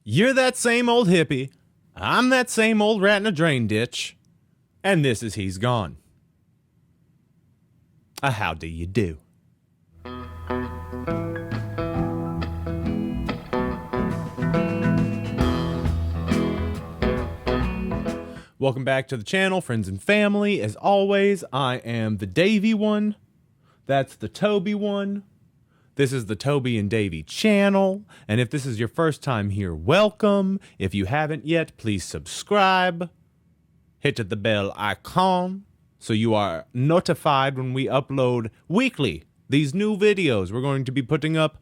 You're that same old hippie. I'm that same old rat in a drain ditch. And this is He's Gone. How do you do? Welcome back to the channel, friends and family. As always, I am the Davey one. That's the Toby one. This is the Toby and Davey channel. And if this is your first time here, welcome. If you haven't yet, please subscribe. Hit the bell icon so you are notified when we upload weekly these new videos. We're going to be putting up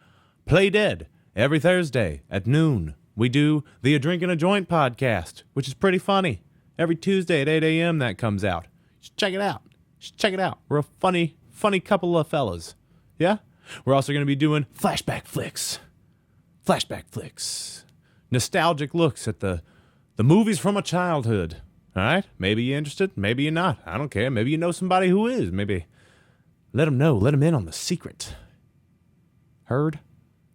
Play Dead every Thursday at noon. We do the A Drink and a Joint podcast, which is pretty funny. Every Tuesday at 8 a.m. that comes out. Just check it out. We're a funny couple of fellas. Yeah? We're also going to be doing flashback flicks. Nostalgic looks at the movies from a childhood. All right? Maybe you're interested. Maybe you're not. I don't care. Maybe you know somebody who is. Maybe let them know. Let them in on the secret. Heard?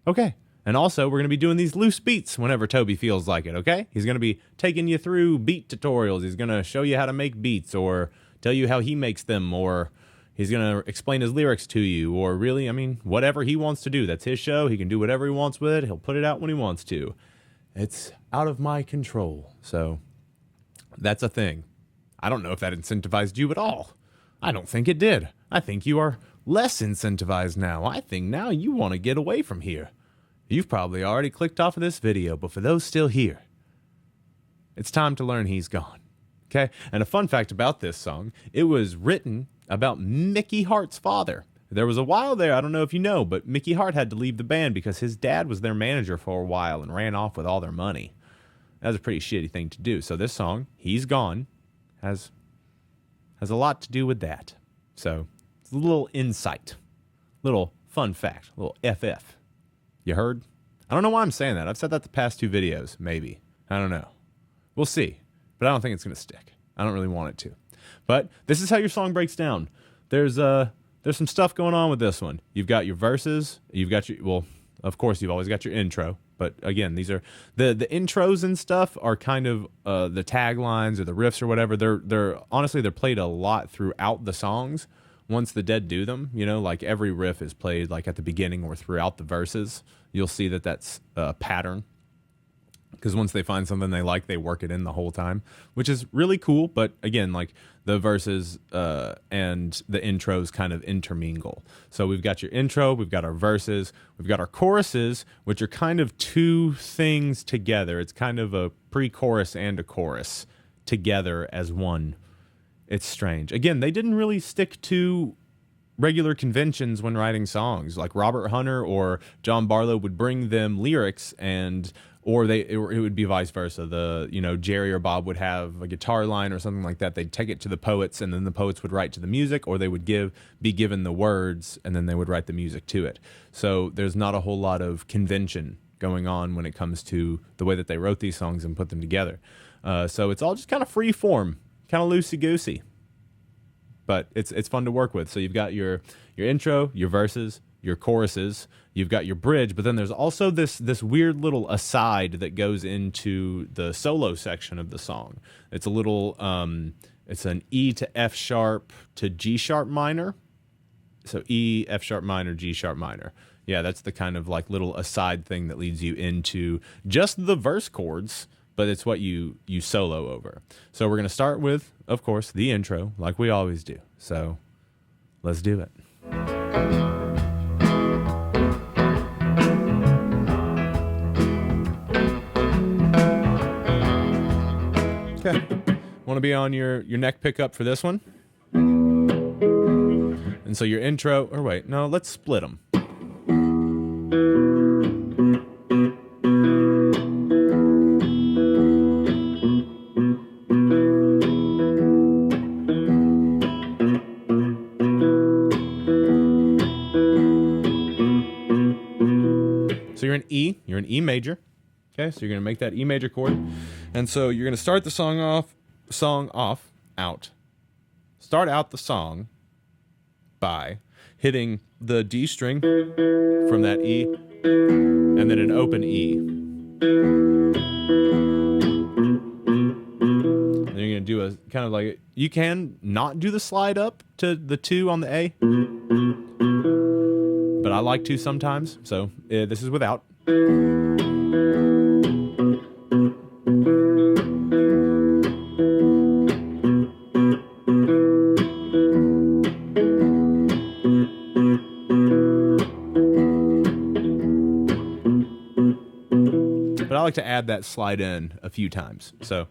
Okay. And also, we're going to be doing these loose beats whenever Toby feels like it, okay? He's going to be taking you through beat tutorials. He's going to show you how to make beats or tell you how he makes them, or he's going to explain his lyrics to you, or really, whatever he wants to do. That's his show. He can do whatever he wants with it. He'll put it out when he wants to. It's out of my control. So that's a thing. I don't know if that incentivized you at all. I don't think it did. I think you are less incentivized now. I think now you want to get away from here. You've probably already clicked off of this video, but for those still here, it's time to learn He's Gone. Okay? And a fun fact about this song, it was written about Mickey Hart's father. There was a while there, I don't know if you know, but Mickey Hart had to leave the band because his dad was their manager for a while and ran off with all their money. That was a pretty shitty thing to do. So this song, He's Gone, has a lot to do with that. So it's a little insight, little fun fact, a little FF. You heard? I don't know why I'm saying that. I've said that the past two videos, maybe. I don't know. We'll see. But I don't think it's going to stick. I don't really want it to. But this is how your song breaks down. There's some stuff going on with this one. You've got your verses. You've got of course, you've always got your intro. But again, these are the intros and stuff are kind of the taglines or the riffs or whatever. They're honestly, they're played a lot throughout the songs. Once the Dead do them, like every riff is played like at the beginning or throughout the verses. You'll see that that's a pattern, because once they find something they like, they work it in the whole time, which is really cool. But again, like the verses and the intros kind of intermingle. So we've got your intro, we've got our verses, we've got our choruses, which are kind of two things together. It's kind of a pre-chorus and a chorus together as one. It's strange. Again, they didn't really stick to regular conventions when writing songs. Like Robert Hunter or John Barlow would bring them lyrics, or it would be vice versa. Jerry or Bob would have a guitar line or something like that. They'd take it to the poets, and then the poets would write to the music, or they would be given the words, and then they would write the music to it. So there's not a whole lot of convention going on when it comes to the way that they wrote these songs and put them together. So it's all just kind of free form. Kind of loosey-goosey, but it's fun to work with. So you've got your intro, your verses, your choruses, you've got your bridge, but then there's also this weird little aside that goes into the solo section of the song. It's a little, it's an E to F sharp to G sharp minor. So E, F sharp minor, G sharp minor. Yeah, that's the kind of like little aside thing that leads you into just the verse chords, but it's what you solo over. So we're going to start with, of course, the intro, like we always do. So let's do it. Okay. Want to be on your neck pickup for this one? And so your intro, or wait, no, let's split them. So you're in E major. Okay, so you're going to make that E major chord. And so you're going to start the song out. Start out the song by hitting the D string from that E and then an open E. kind of like, you can not do the slide up to the 2 on the A, but I like to sometimes. So this is without. But I like to add that slide in a few times. So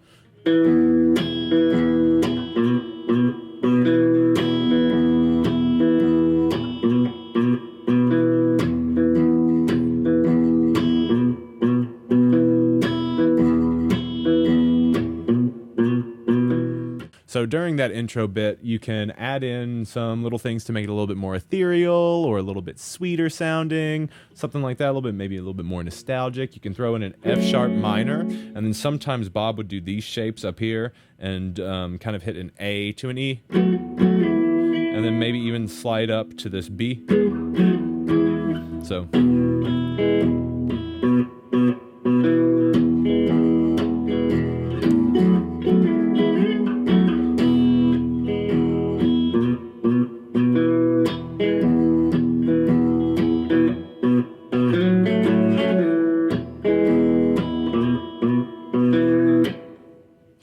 So during that intro bit, you can add in some little things to make it a little bit more ethereal or a little bit sweeter sounding, something like that, a little bit, maybe a little bit more nostalgic. You can throw in an F sharp minor, and then sometimes Bob would do these shapes up here and kind of hit an A to an E, and then maybe even slide up to this B. So.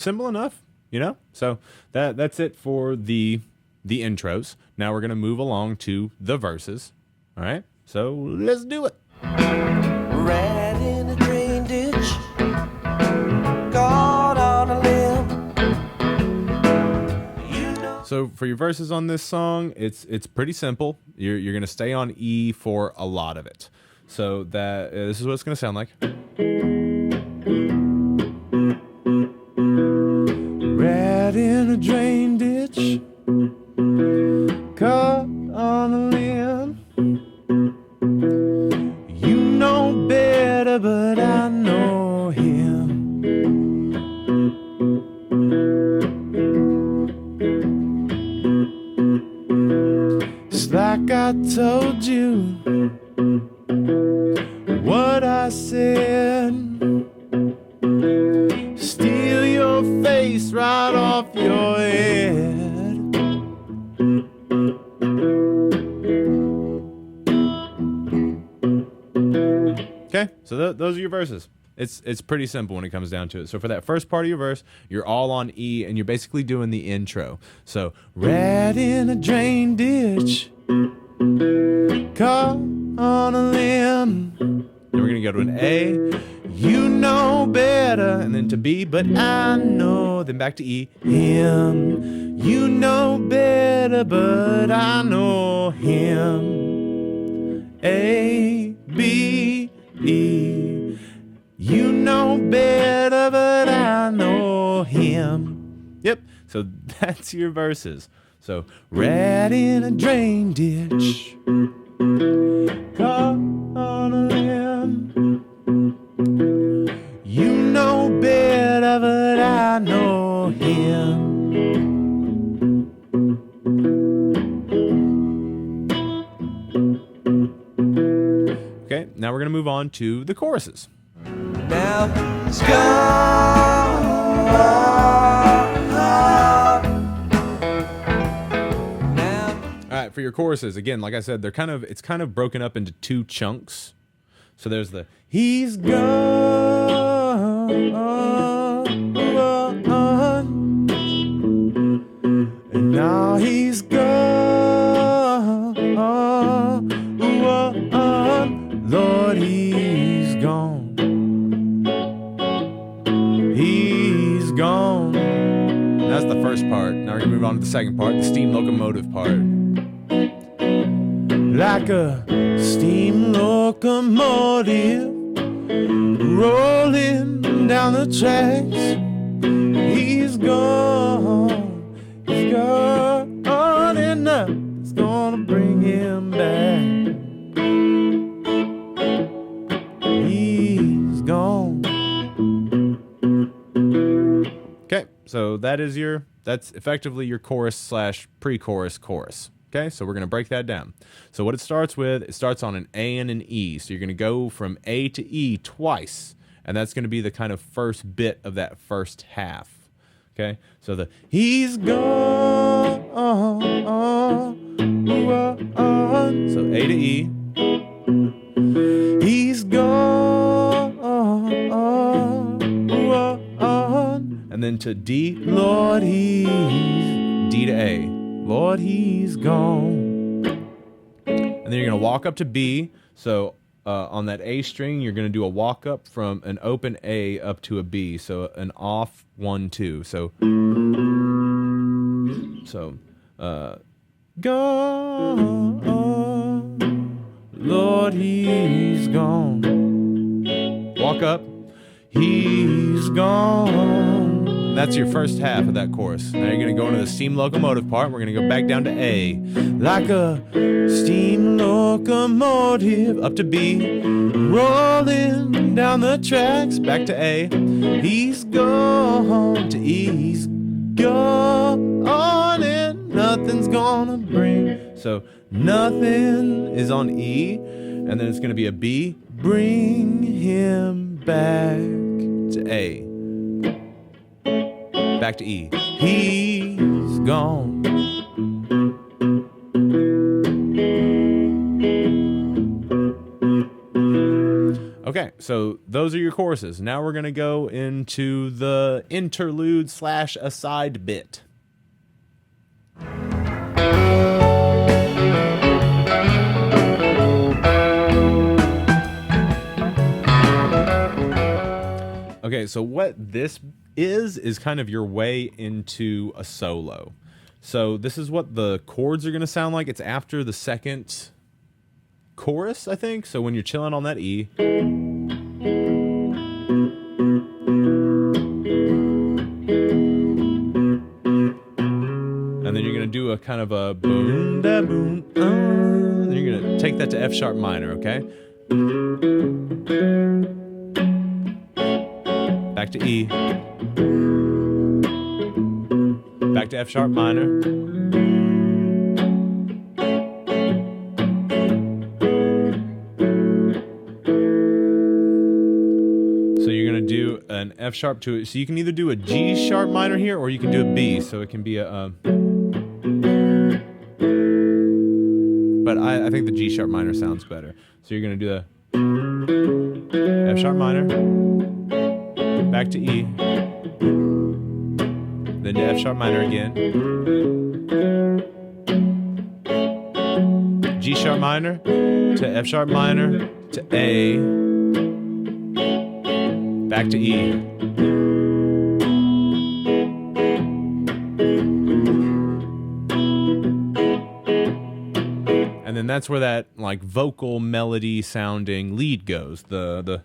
Simple enough, you know? So that's it for the intros. Now we're going to move along to the verses. All right? So let's do it. Rat in a drain ditch, caught on a limb. So for your verses on this song, it's pretty simple. You're going to stay on E for a lot of it. So that this is what it's going to sound like. Rat in a drain ditch, caught on a limb. You know better, but I know him. It's like I told you what I said. Steal your face right off your head. Okay, so those are your verses. It's pretty simple when it comes down to it. So for that first part of your verse, you're all on E, and you're basically doing the intro. So, rat in a drain ditch, caught on a limb. Then we're going to go to an A. You know better. And then to B, but I know. Then back to E. Him. You know better, but I know him. A, B, E. You know better, but I know him. Yep. So that's your verses. So, rat in a drain ditch, caught on a limb. You know better, but I know him. Okay, now we're going to move on to the choruses. Now he's gone. All right, for your choruses, again, like I said, it's kind of broken up into 2 chunks. So there's the he's gone, and now he's gone, Lord, he's gone, he's gone. That's the first part. Now we're gonna move on to the second part, the steam locomotive part. Like a steam locomotive rolling down the tracks, he's gone, and nothing's gonna bring him back. He's gone. Okay, so that's effectively your chorus slash pre-chorus chorus. Okay, so we're going to break that down. So what it starts on an A and an E. So you're going to go from A to E twice, and that's going to be the kind of first bit of that first half. Okay, so the he's gone. So A to E. He's gone. And then to D, Lord, he's D to A. Lord, he's gone. And then you're going to walk up to B. So on that A string, you're going to do a walk up from an open A up to a B. So an off 1, 2. So gone. Lord, he's gone. Walk up. He's gone. That's your first half of that chorus. Now you're going to go into the steam locomotive part. We're going to go back down to A. Like a steam locomotive. Up to B. Rolling down the tracks. Back to A. He's gone. To E. He's gone. And nothing's gonna bring. So nothing is on E. And then it's going to be a B. Bring him back to A. Back to E. He's gone. Okay, so those are your choruses. Now we're going to go into the interlude / aside bit. Okay, so what this is kind of your way into a solo. So this is what the chords are going to sound like. It's after the second chorus, I think. So when you're chilling on that E. And then you're going to do a kind of a boom, da boom, then you're going to take that to F sharp minor, okay? Back to E. Back to F sharp minor. So you're going to do an F sharp to it. So you can either do a G sharp minor here or you can do a B. So it can be a... but I think the G sharp minor sounds better. So you're going to do the F sharp minor. Back to E, then to F sharp minor again, G sharp minor, to F sharp minor, to A, back to E. And then that's where that like vocal melody sounding lead goes, the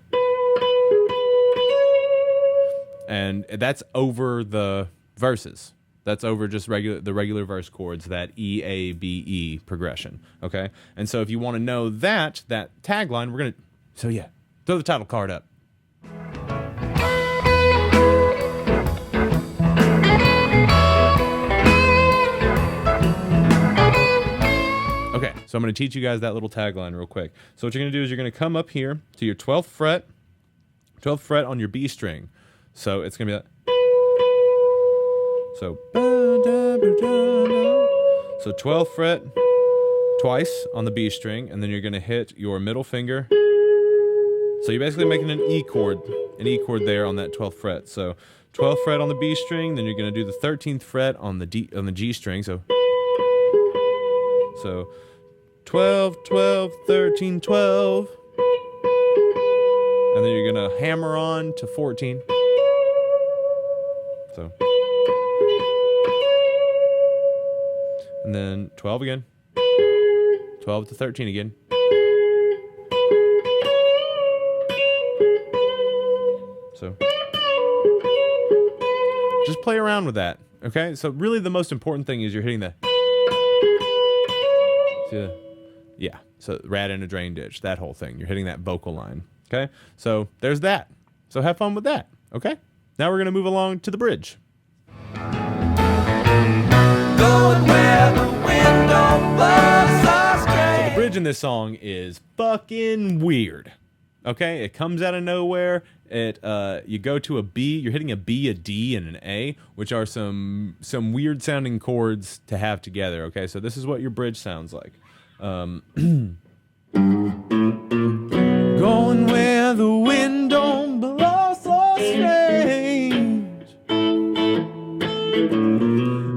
and that's over the verses. That's over just the regular verse chords, that E, A, B, E progression, okay? And so if you want to know that tagline, we're going to... So yeah, throw the title card up. Okay, so I'm going to teach you guys that little tagline real quick. So what you're going to do is you're going to come up here to your 12th fret on your B string. So it's going to be like... So 12th fret twice on the B string, and then you're going to hit your middle finger. So you're basically making an E chord there on that 12th fret. So 12th fret on the B string, then you're going to do the 13th fret on the G string. So 12, 12, 13, 12. And then you're going to hammer on to 14. So, and then 12 again, 12 to 13 again. So, just play around with that, okay? So really the most important thing is you're hitting the, yeah, so rat in a drain ditch, that whole thing. You're hitting that vocal line, okay? So there's that. So have fun with that, okay? Now we're going to move along to the bridge. Going where the wind don't blow so straight. So the bridge in this song is fucking weird. Okay, it comes out of nowhere. You go to a B, you're hitting a B, a D, and an A, which are some weird sounding chords to have together. Okay, so this is what your bridge sounds like. Going where the wind don't blow so strange.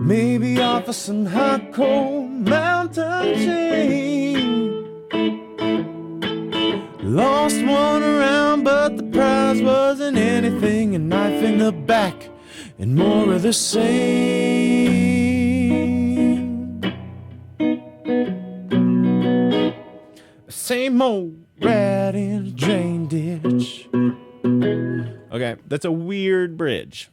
Maybe offer some hot cold mountain chain. Lost one around, but the prize wasn't anything. A knife in the back and more of the same. Same old rat in a drain ditch. Okay, that's a weird bridge,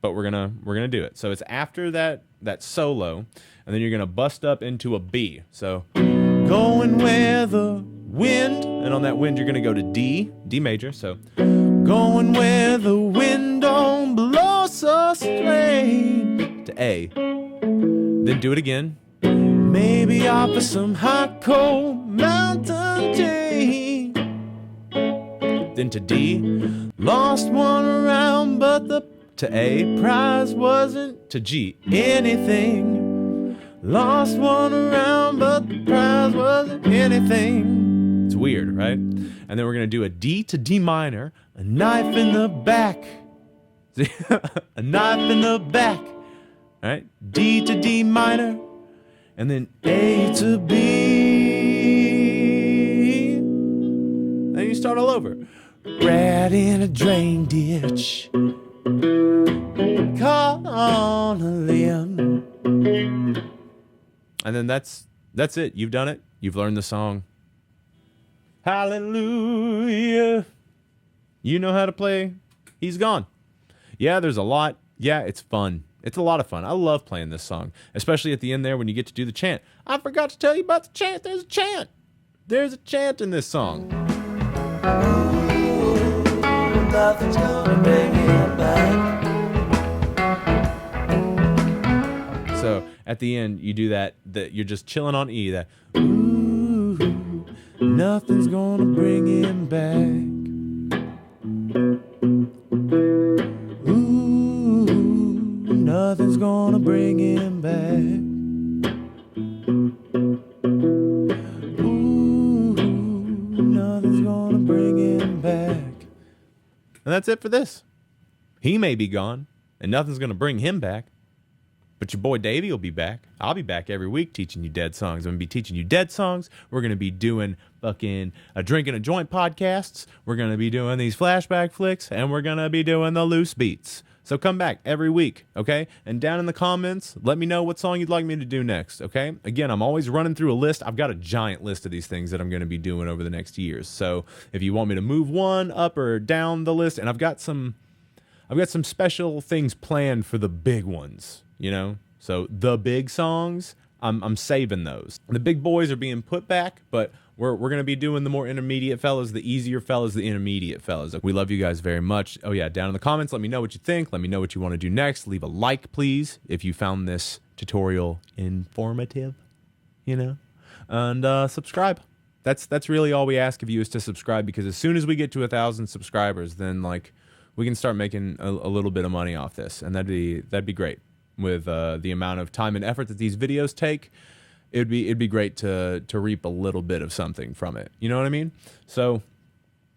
but we're gonna do it. So it's after that solo, and then you're gonna bust up into a B. So going where the wind, and on that wind you're gonna go to D major. So going where the wind don't blow so straight to A. Then do it again. Maybe offer some hot cold mountain tea. Then to D. Lost one around, but to A, prize wasn't. To G, anything. Lost one around, but the prize wasn't anything. It's weird, right? And then we're gonna do a D to D minor, a knife in the back. A knife in the back. All right, D to D minor, and then A to B. Then you start all over. Rat in a drain ditch, caught on a limb. And then that's it. You've done it. You've learned the song. Hallelujah. You know how to play He's Gone. Yeah, there's a lot. Yeah, it's fun. It's a lot of fun. I love playing this song, especially at the end there when you get to do the chant. I forgot to tell you about the chant. There's a chant. There's a chant in this song. Nothing's gonna bring him back. So at the end, you do that you're just chilling on E. That ooh, nothing's gonna bring him back. Ooh, nothing's gonna bring him back. Ooh, nothing's gonna bring him back. And that's it for this. He may be gone, and nothing's going to bring him back. But your boy Davey will be back. I'll be back every week teaching you dead songs. I'm going to be teaching you dead songs. We're going to be doing fucking a drinking a joint podcasts. We're going to be doing these flashback flicks, and we're going to be doing the loose beats. So come back every week, okay? And down in the comments, let me know what song you'd like me to do next, okay? Again, I'm always running through a list. I've got a giant list of these things that I'm going to be doing over the next years. So if you want me to move one up or down the list, and I've got some special things planned for the big ones, you know? So the big songs, I'm saving those. The big boys are being put back, but we're going to be doing the more intermediate fellas, the easier fellas, the intermediate fellas. We love you guys very much. Oh yeah, down in the comments, let me know what you think. Let me know what you want to do next. Leave a like, please, if you found this tutorial informative, you know, and subscribe. That's really all we ask of you is to subscribe, because as soon as we get to 1,000 subscribers, then like we can start making a little bit of money off this, and that'd be great. With the amount of time and effort that these videos take, it'd be great to reap a little bit of something from it. You know what I mean? So,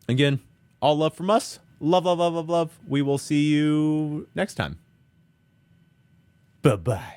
again, all love from us. Love, love, love, love, love. We will see you next time. Bye-bye.